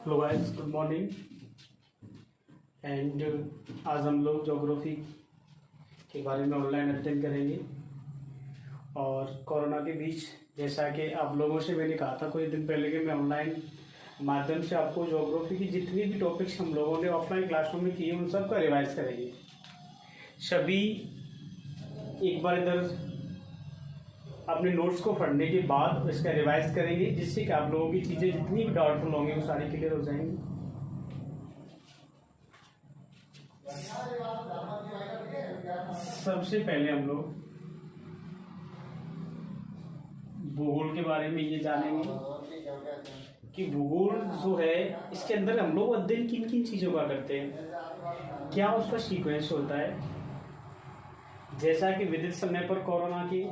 Hello guys, good morning. And आज हम लोग ज्योग्राफी के बारे में ऑनलाइन अध्ययन करेंगे। और कोरोना के बीच, जैसा कि आप लोगों से मैंने कहा था कुछ दिन पहले कि मैं ऑनलाइन माध्यम से आपको ज्योग्राफी की जितनी भी टॉपिक्स हम लोगों ने ऑफलाइन क्लासरूम में किए उन सब का रिवाइज करेंगे। सभी एक बार इधर अपने नोट्स को पढ़ने के बाद इसका रिवाइज करेंगे, जिससे कि आप लोगों की चीज़ें जितनी भी डाउटफुल होंगी वो सारी क्लियर हो जाएंगी। सबसे पहले हम लोग भूगोल के बारे में ये जानेंगे कि भूगोल जो है इसके अंदर हम लोग अध्ययन किन किन चीज़ों का करते हैं, क्या उसका सीक्वेंस होता है। जैसा कि विदित समय पर कोरोना की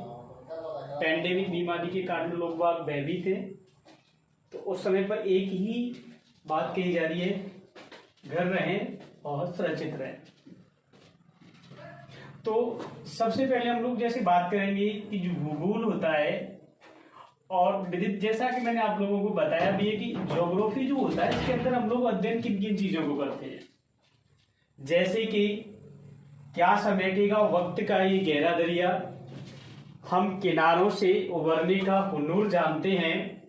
पैंडेमिक बीमारी के कारण लोग बाग भयभीत थे, तो उस समय पर एक ही बात कही जा रही है, घर रहें और सुरक्षित रहें। तो सबसे पहले हम लोग जैसे बात करेंगे कि जो भूगोल होता है, और विदित जैसा कि मैंने आप लोगों को बताया भी है कि ज्योग्राफी जो होता है इसके अंदर हम लोग अध्ययन किन किन चीजों को करते हैं। जैसे कि क्या समेटेगा वक्त का ये गहरा दरिया, हम किनारों से उबरने का हुनूर जानते हैं,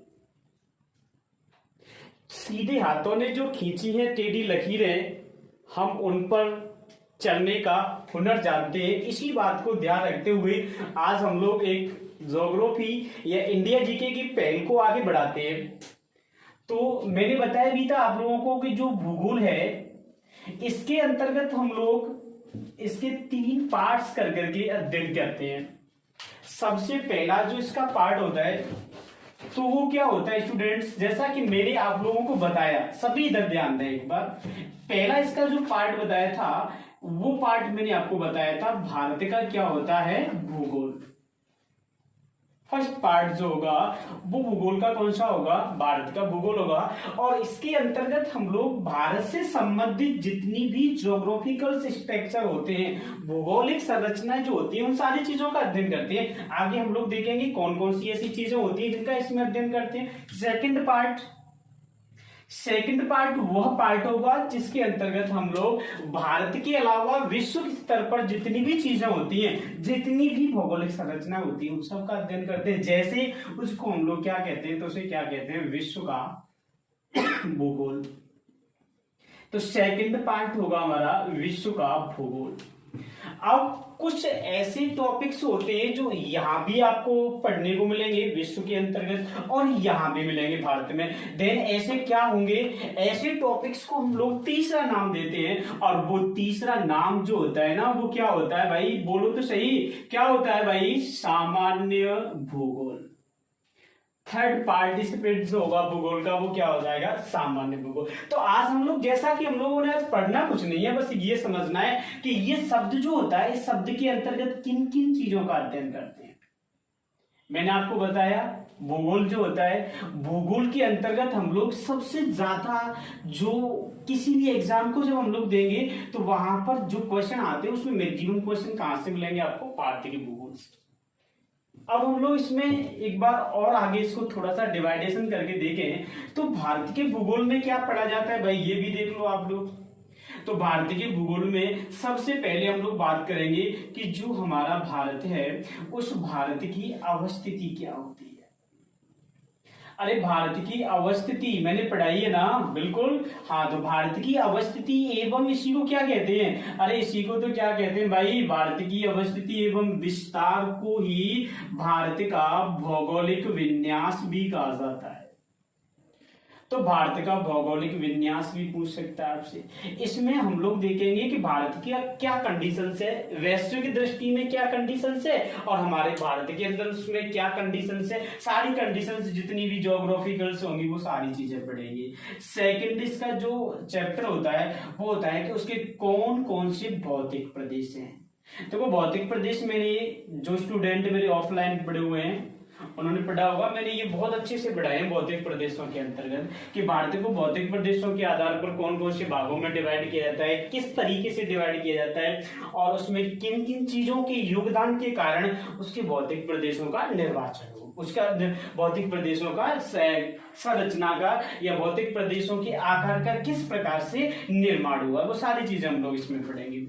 सीधे हाथों ने जो खींची है टेढ़ी लकीरें, हम उन पर चलने का हुनर जानते हैं। इसी बात को ध्यान रखते हुए आज हम लोग एक ज्योग्राफी या इंडिया जीके की पहल को आगे बढ़ाते हैं। तो मैंने बताया भी था आप लोगों को कि जो भूगोल है इसके अंतर्गत हम लोग इसके 3 पार्ट्स कर करके अध्ययन करते हैं। सबसे पहला जो इसका पार्ट होता है तो वो क्या होता है स्टूडेंट्स, जैसा कि मैंने आप लोगों को बताया, सभी इधर ध्यान दें एक बार। पहला इसका जो पार्ट बताया था वो पार्ट मैंने आपको बताया था भारत का क्या होता है भूगोल। फर्स्ट पार्ट जो होगा वो भूगोल का कौन सा होगा, भारत का भूगोल होगा। और इसके अंतर्गत हम लोग भारत से संबंधित जितनी भी ज्योग्राफिकल स्ट्रक्चर होते हैं, भौगोलिक संरचनाएं जो होती है, उन सारी चीजों का अध्ययन करते हैं। आगे हम लोग देखेंगे कौन कौन सी ऐसी चीजें होती है जिनका इसमें अध्ययन करते हैं। सेकंड पार्ट वह पार्ट होगा जिसके अंतर्गत हम लोग भारत के अलावा विश्व स्तर पर जितनी भी चीजें होती हैं, जितनी भी भौगोलिक संरचना होती है, उन सब का अध्ययन करते हैं। जैसे उसको हम लोग क्या कहते हैं, तो उसे क्या कहते हैं, विश्व का भूगोल। तो सेकंड पार्ट होगा हमारा विश्व का भूगोल। अब कुछ ऐसे टॉपिक्स होते हैं जो यहां भी आपको पढ़ने को मिलेंगे विश्व के अंतर्गत, और यहां भी मिलेंगे भारत में। देन ऐसे क्या होंगे, ऐसे टॉपिक्स को हम लोग तीसरा नाम देते हैं, और वो तीसरा नाम जो होता है ना वो क्या होता है भाई, बोलो तो सही, क्या होता है भाई, सामान्य भूगोल। थर्ड पार्टिसिपेट जो होगा भूगोल का वो क्या हो जाएगा, सामान्य भूगोल। तो आज हम लोग, जैसा कि हम लोगों ने आज पढ़ना कुछ नहीं है, बस ये समझना है कि ये शब्द जो होता है इस शब्द के अंतर्गत किन किन चीजों का अध्ययन करते हैं। मैंने आपको बताया भूगोल जो होता है, भूगोल के अंतर्गत हम लोग सबसे ज्यादा जो किसी भी एग्जाम को जब हम लोग देंगे तो वहां पर जो क्वेश्चन आते हैं उसमें मैक्सिमम क्वेश्चन कहां से मिलेंगे आपको, भारतीय भूगोल से। अब हम लोग इसमें एक बार और आगे इसको थोड़ा सा डिवाइडेशन करके देखें तो भारत के भूगोल में क्या पढ़ा जाता है भाई, ये भी देख लो आप लोग। तो भारत के भूगोल में सबसे पहले हम लोग बात करेंगे कि जो हमारा भारत है उस भारत की अवस्थिति क्या होती है। अरे भारत की अवस्थिति मैंने पढ़ाई है ना, बिल्कुल हाँ। तो भारत की अवस्थिति एवं इसी को क्या कहते हैं, अरे इसी को तो क्या कहते हैं भाई, भारत की अवस्थिति एवं विस्तार को ही भारत का भौगोलिक विन्यास भी कहा जाता है। तो भारत का भौगोलिक विन्यास भी पूछ सकता है आपसे। इसमें हम लोग देखेंगे कि भारत की क्या कंडीशंस है, वैश्विक दृष्टि में क्या कंडीशंस है, और हमारे भारत के अंदर उसमें क्या कंडीशंस है। सारी कंडीशंस जितनी भी ज्योग्राफिकल्स होंगी वो सारी चीजें पढ़ेंगे। सेकंड इसका जो चैप्टर होता है वो होता है कि उसके कौन कौन से भौतिक प्रदेश हैं। तो वो भौतिक प्रदेश मेरे जो स्टूडेंट मेरे ऑफलाइन पढ़े हुए हैं उन्होंने पढ़ा होगा, मैंने ये बहुत अच्छे से पढ़ाए हैं भौतिक प्रदेशों के अंतर्गत कि भारत को भौतिक प्रदेशों के आधार पर कौन कौन से भागों में डिवाइड किया जाता है, किस तरीके से डिवाइड किया जाता है, और उसमें किन किन चीजों के योगदान के कारण उसके भौतिक प्रदेशों का निर्वाचन हो। उसका भौतिक प्रदेशों का संरचना का या भौतिक प्रदेशों के आकार का किस प्रकार से निर्माण हुआ, वो सारी चीजें हम लोग इसमें पढ़ेंगे।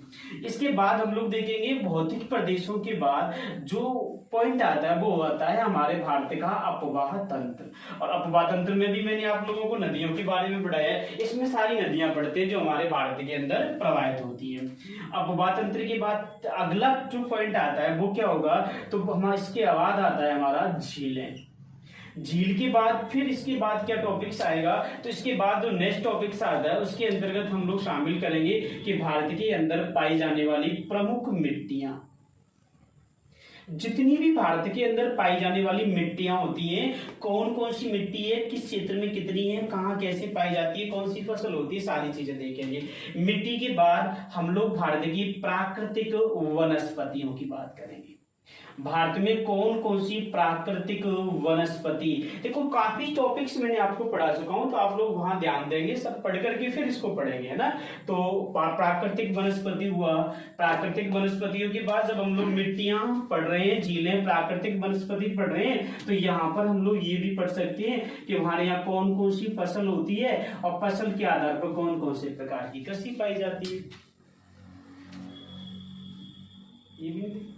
इसके बाद हम लोग देखेंगे भौतिक प्रदेशों के बाद जो पॉइंट आता है वो आता है हमारे भारत का अपवाह तंत्र। और अपवाह तंत्र में भी मैंने आप लोगों को नदियों के बारे में पढ़ाया है। इसमें सारी नदियां पढ़ते हैं जो हमारे भारत के अंदर प्रवाहित होती हैं। अपवाह तंत्र के बाद अगला जो पॉइंट आता है वो क्या होगा, तो हमारा इसके बाद आता है हमारा झीलें। झील के बाद फिर इसके बाद क्या टॉपिक्स आएगा, तो इसके बाद जो नेक्स्ट टॉपिक्स आता है उसके अंतर्गत हम लोग शामिल करेंगे कि भारत के अंदर पाई जाने वाली प्रमुख मिट्टियां। जितनी भी भारत के अंदर पाई जाने वाली मिट्टियां होती हैं, कौन कौन सी मिट्टी है, किस क्षेत्र में कितनी है, कहाँ कैसे पाई जाती है, कौन सी फसल होती है, सारी चीजें देखेंगे। मिट्टी के बाद हम लोग भारत की प्राकृतिक वनस्पतियों की बात करेंगे। भारत में कौन कौन सी प्राकृतिक वनस्पति, देखो काफी टॉपिक्स मैंने आपको पढ़ा चुका हूं, तो आप लोग वहां ध्यान देंगे, सब पढ़ करके फिर इसको पढ़ेंगे, है ना। तो प्राकृतिक वनस्पति हुआ। प्राकृतिक वनस्पतियों के बाद जब हम लोग मिट्टियां पढ़ रहे हैं, झीलें, प्राकृतिक वनस्पति पढ़ रहे हैं, तो यहाँ पर हम लोग ये भी पढ़ सकते हैं कि हमारे यहाँ कौन कौन सी फसल होती है और फसल के आधार पर कौन कौन से प्रकार की कृषि पाई जाती है, ये भी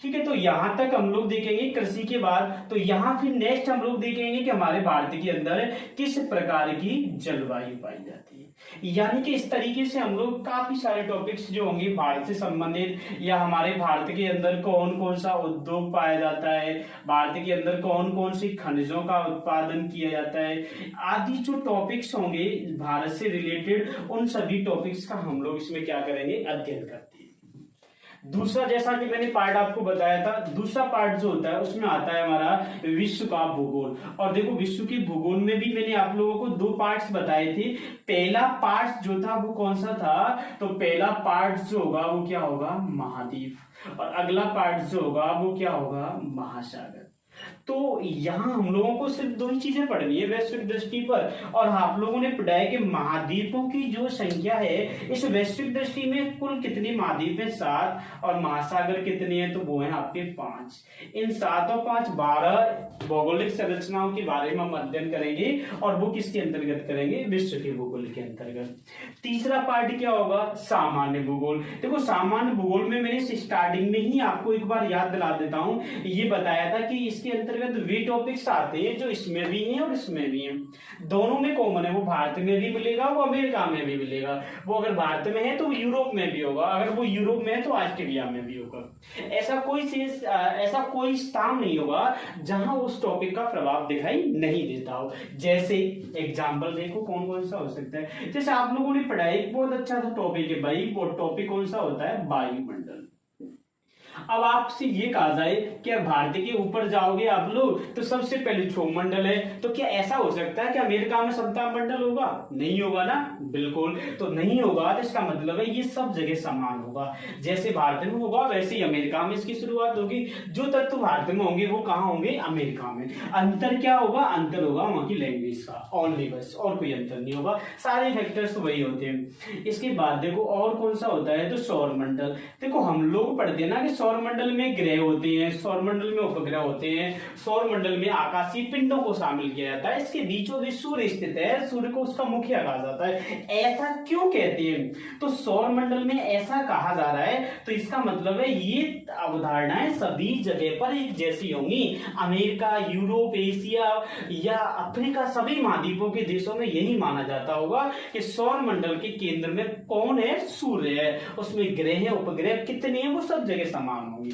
ठीक है। तो यहां तक हम लोग देखेंगे कृषि के बाद। तो यहां फिर नेक्स्ट हम लोग देखेंगे कि हमारे भारत के अंदर किस प्रकार की जलवायु पाई जाती है। यानी कि इस तरीके से हम लोग काफी सारे टॉपिक्स जो होंगे भारत से संबंधित, या हमारे भारत के अंदर कौन कौन सा उद्योग पाया जाता है, भारत के अंदर कौन कौन सी खनिजों का उत्पादन किया जाता है, आदि जो टॉपिक्स होंगे भारत से रिलेटेड, उन सभी टॉपिक्स का हम लोग इसमें क्या करेंगे, अध्ययन करते हैं। दूसरा, जैसा कि मैंने पार्ट आपको बताया था, दूसरा पार्ट जो होता है उसमें आता है हमारा विश्व का भूगोल। और देखो विश्व के भूगोल में भी मैंने आप लोगों को दो पार्ट्स बताए थे। पहला पार्ट जो था वो कौन सा था, तो पहला पार्ट जो होगा वो क्या होगा, महाद्वीप, और अगला पार्ट जो होगा वो क्या होगा, महासागर। तो यहाँ हम लोगों को सिर्फ दो ही चीजें पढ़नी है वैश्विक दृष्टि पर, और आप लोगों ने पढ़ा है कि महाद्वीपों की जो संख्या है इस वैश्विक दृष्टि में कुल कितने महाद्वीप हैं, 7, और महासागर कितने हैं, तो वो हैं आपके 5। इन 7 और 5 12 भौगोलिक संरचनाओं के बारे में हम अध्ययन करेंगे, और वो किसके अंतर्गत करेंगे, विश्व के भूगोल के अंतर्गत। तीसरा पार्ट क्या होगा, सामान्य भूगोल। देखो सामान्य भूगोल में मैंने स्टार्टिंग में ही आपको एक बार याद दिला देता हूं, ये बताया था कि इसके अंतर्गत वे टॉपिक्स आते हैं जो इसमें भी हैं और इसमें भी हैं, दोनों में कॉमन है। वो भारत में भी मिलेगा, वो अमेरिका में भी मिलेगा। वो अगर भारत में है तो वो यूरोप में भी होगा, अगर वो यूरोप में है तो ऑस्ट्रेलिया में भी होगा। ऐसा कोई स्थान नहीं होगा जहां उस टॉपिक का प्रभाव दिखाई नहीं देता हो। जैसे एग्जाम्पल देखो कौन कौन सा हो सकता है, जैसे आप लोगों ने पढ़ा है, बहुत अच्छा सा टॉपिक है भाई, वो टॉपिक कौन सा होता है, वायुमंडल। अब आपसे ये कहा जाए कि भारत के ऊपर जाओगे आप लोग तो सबसे पहले क्षोभ मंडल है, तो क्या ऐसा हो सकता है कि अमेरिका में समताप मंडल होगा, नहीं होगा ना, बिल्कुल। तो नहीं होगा तो इसका मतलब है ये सब जगह समान होगा, जैसे भारत में होगा वैसे ही अमेरिका में इसकी शुरुआत होगी। जो तत्व भारत में होंगे वो कहाँ होंगे, अमेरिका में। अंतर क्या होगा, अंतर होगा वहां की लैंग्वेज का, ओनली, बस, और कोई अंतर नहीं होगा, सारे फैक्टर्स वही होते हैं। इसके बाद देखो और कौन सा होता है, तो सौर मंडल। देखो हम लोग पढ़ते हैं ना कि सौर मंडल में ग्रह होते हैं, सौर मंडल में उपग्रह होते हैं, सौर मंडल में आकाशीय पिंडों को शामिल किया जाता है, इसके बीचों बीच सूर्य स्थित है, सूर्य को उसका मुख्य कहा जाता है। ऐसा क्यों कहते हैं, तो सौर मंडल में ऐसा कहा जा रहा है, तो इसका मतलब है ये अवधारणाएं सभी जगह पर एक जैसी होंगी। अमेरिका, यूरोप, एशिया या अफ्रीका, सभी महाद्वीपों के देशों में यही माना जाता होगा कि सौर मंडल के केंद्र में कौन है, सूर्य है, उसमें ग्रह है, उपग्रह कितने हैं, वो सब जगह समान होंगी।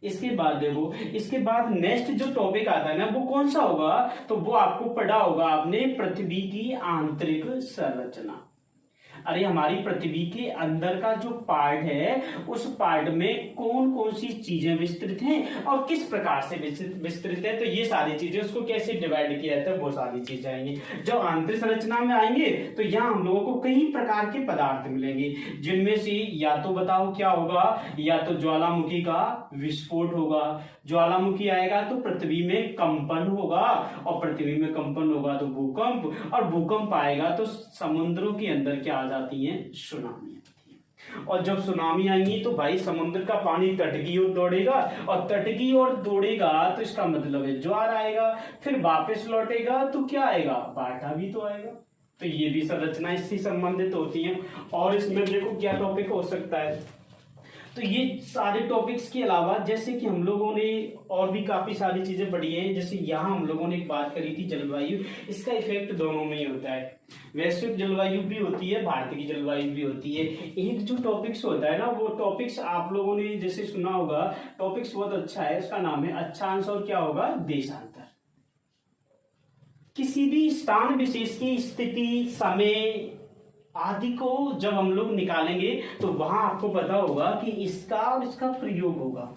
इसके बाद देखो, इसके बाद नेक्स्ट जो टॉपिक आता है ना वो कौन सा होगा, तो वो आपको पढ़ा होगा आपने, पृथ्वी की आंतरिक संरचना। अरे हमारी पृथ्वी के अंदर का जो पार्ट है उस पार्ट में कौन कौन सी चीजें विस्तृत हैं और किस प्रकार से विस्तृत है, तो ये सारी चीजें, उसको कैसे डिवाइड किया जाता है, वो सारी चीजें आएंगी। जब आंतरिक संरचना में आएंगे तो यहाँ हम लोगों को कई प्रकार के पदार्थ मिलेंगे, जिनमें से या तो बताओ क्या होगा, या तो ज्वालामुखी का विस्फोट होगा, ज्वालामुखी आएगा तो पृथ्वी में कंपन होगा, और पृथ्वी में कंपन होगा तो भूकंप, और भूकंप आएगा तो समुद्रों के अंदर क्या आ जाती है, सुनामी आती है। और जब सुनामी आएंगी तो भाई समुद्र का पानी तट की ओर दौड़ेगा, और तट की ओर दौड़ेगा तो इसका मतलब है ज्वार आएगा, फिर वापस लौटेगा तो क्या आएगा, बाढ़ भी तो आएगा। तो ये भी संरचना इससे संबंधित होती है। और इसमें देखो क्या टॉपिक हो सकता है, तो ये सारे टॉपिक्स के अलावा जैसे कि हम लोगों ने और भी काफी सारी चीजें पढ़ी हैं, जैसे यहाँ हम लोगों ने एक बात करी थी जलवायु, इसका इफेक्ट दोनों में ही होता है। वैश्विक जलवायु भी होती है, भारत की जलवायु भी होती है। एक जो टॉपिक्स होता है ना, वो टॉपिक्स आप लोगों ने जैसे सुना होगा, टॉपिक्स बहुत अच्छा है, उसका नाम है अक्षांश और क्या होगा, देशांतर। किसी भी स्थान विशेष की स्थिति, समय आदि को जब हम लोग निकालेंगे तो वहां आपको पता होगा कि इसका और इसका प्रयोग होगा।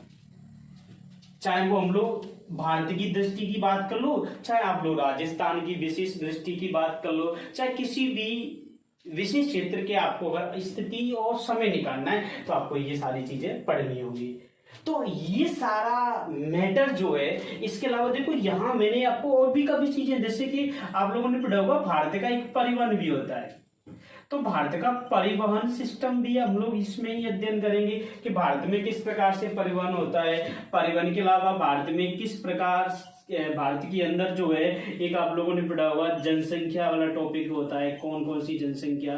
चाहे वो हम लोग भारत की दृष्टि की बात कर लो, चाहे आप लोग राजस्थान की विशेष दृष्टि की बात कर लो, चाहे किसी भी विशेष क्षेत्र के आपको अगर स्थिति और समय निकालना है तो आपको ये सारी चीजें पढ़नी होगी। तो ये सारा मैटर जो है, इसके अलावा देखो यहाँ मैंने आपको और भी काफी चीजें, जैसे कि आप लोगों ने पढ़ा होगा भारत का एक परिवहन भी होता है, तो भारत का परिवहन सिस्टम भी हम लोग इसमें ही अध्ययन करेंगे कि भारत में किस प्रकार से परिवहन होता है। परिवहन के अलावा भारत में किस प्रकार, भारत के अंदर जो है एक आप लोगों ने पढ़ा होगा जनसंख्या वाला टॉपिक होता है, कौन कौन सी जनसंख्या,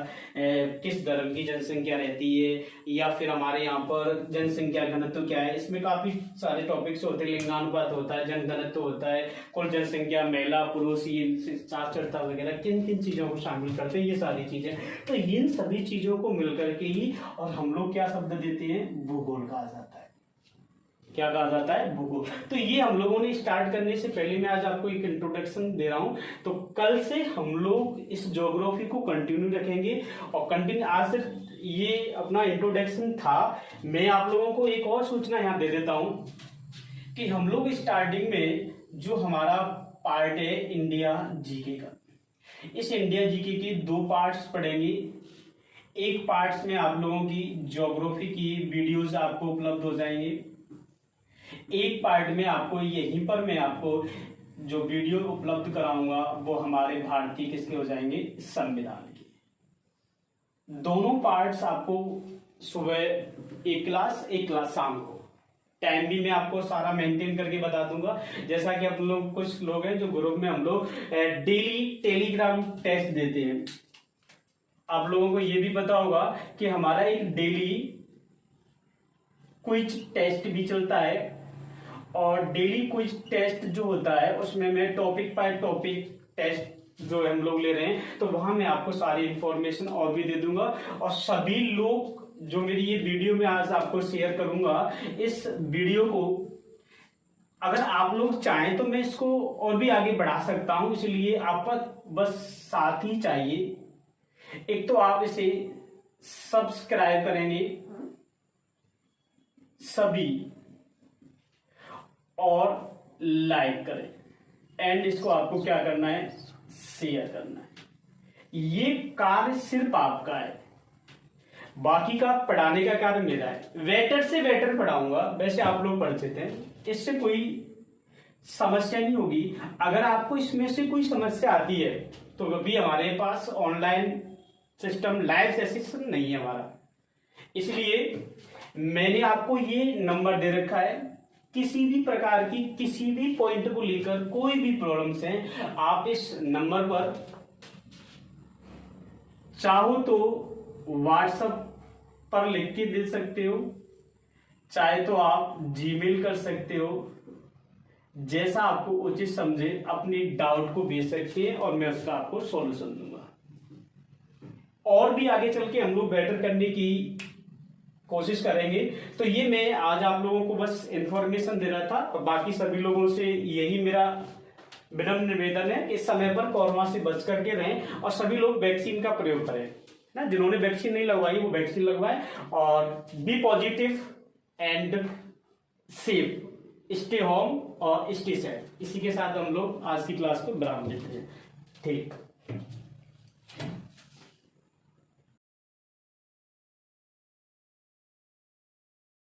किस धर्म की जनसंख्या रहती है, या फिर हमारे यहाँ पर जनसंख्या घनत्व क्या है। इसमें काफी सारे टॉपिक्स होते हैं, लिंगानुपात होता है, जनघनत्व होता है, कुल जनसंख्या, महिला पुरुष, साक्षरता वगैरह, किन किन चीजों को शामिल करते हैं ये सारी चीजें। तो इन सभी चीजों को मिलकर के ही और हम लोग क्या शब्द देते हैं, भूगोल कहा जाता है। क्या कहा जाता है, भूगोल। तो ये हम लोगों ने स्टार्ट करने से पहले मैं आज आपको एक इंट्रोडक्शन दे रहा हूं, तो कल से हम लोग इस ज्योग्राफी को कंटिन्यू रखेंगे। और कंटिन्यू आज से ये अपना इंट्रोडक्शन था। मैं आप लोगों को एक और सूचना यहाँ दे देता हूं कि हम लोग स्टार्टिंग में जो हमारा पार्ट है इंडिया जीके का, इस इंडिया जीके के 2 पार्ट्स पढ़ेंगे। एक पार्ट्स में आप लोगों की ज्योग्राफी की वीडियोस आपको उपलब्ध हो जाएंगे, एक पार्ट में आपको यहीं पर मैं आपको जो वीडियो उपलब्ध कराऊंगा वो हमारे भारतीय किसके हो जाएंगे, संविधान के। दोनों पार्ट्स आपको सुबह एक क्लास शाम को, टाइम भी मैं आपको सारा मेंटेन करके बता दूंगा। जैसा कि आप लोग, कुछ लोग हैं जो ग्रुप में हम लोग डेली टेलीग्राम टेस्ट देते हैं, आप लोगों को ये भी पता होगा कि हमारा एक डेली क्विज टेस्ट भी चलता है। और डेली क्विज टेस्ट जो होता है उसमें मैं टॉपिक बाय टॉपिक टेस्ट जो हम लोग ले रहे हैं, तो वहां मैं आपको सारी इंफॉर्मेशन और भी दे दूंगा। और सभी लोग जो मेरी ये वीडियो में आज आपको शेयर करूंगा, इस वीडियो को अगर आप लोग चाहें तो मैं इसको और भी आगे बढ़ा सकता हूं, इसलिए आप बस साथ ही चाहिए। एक तो आप इसे सब्सक्राइब करेंगे सभी और लाइक करें, एंड इसको आपको क्या करना है, शेयर करना है। ये कार्य सिर्फ आपका है, बाकी का पढ़ाने का कार्य मेरा है। बेटर से बेटर पढ़ाऊंगा, वैसे आप लोग पढ़ चुके हैं, इससे कोई समस्या नहीं होगी। अगर आपको इसमें से कोई समस्या आती है तो अभी हमारे पास ऑनलाइन सिस्टम लाइव सेशन नहीं है हमारा, इसलिए मैंने आपको ये नंबर दे रखा है। किसी भी प्रकार की किसी भी पॉइंट को लेकर कोई भी प्रॉब्लम्स हैं, आप इस नंबर पर चाहो तो व्हाट्सएप पर लिख के दे सकते हो, चाहे तो आप जीमेल कर सकते हो, जैसा आपको उचित समझे अपनी डाउट को भेज सकते हैं और मैं उसका आपको सॉल्यूशन दूंगा। और भी आगे चल के हम लोग बेटर करने की कोशिश करेंगे। तो ये मैं आज आप लोगों को बस इंफॉर्मेशन दे रहा था, और बाकी सभी लोगों से यही मेरा विनम्र निवेदन है, इस समय पर कोरोना से बच करके रहें और सभी लोग वैक्सीन का प्रयोग करें ना। जिन्होंने वैक्सीन नहीं लगवाई वो वैक्सीन लगवाएं, और be positive and safe, stay home और स्टे सेफ। इसी के साथ हम लोग आज की क्लास को विराम देते हैं। ठीक।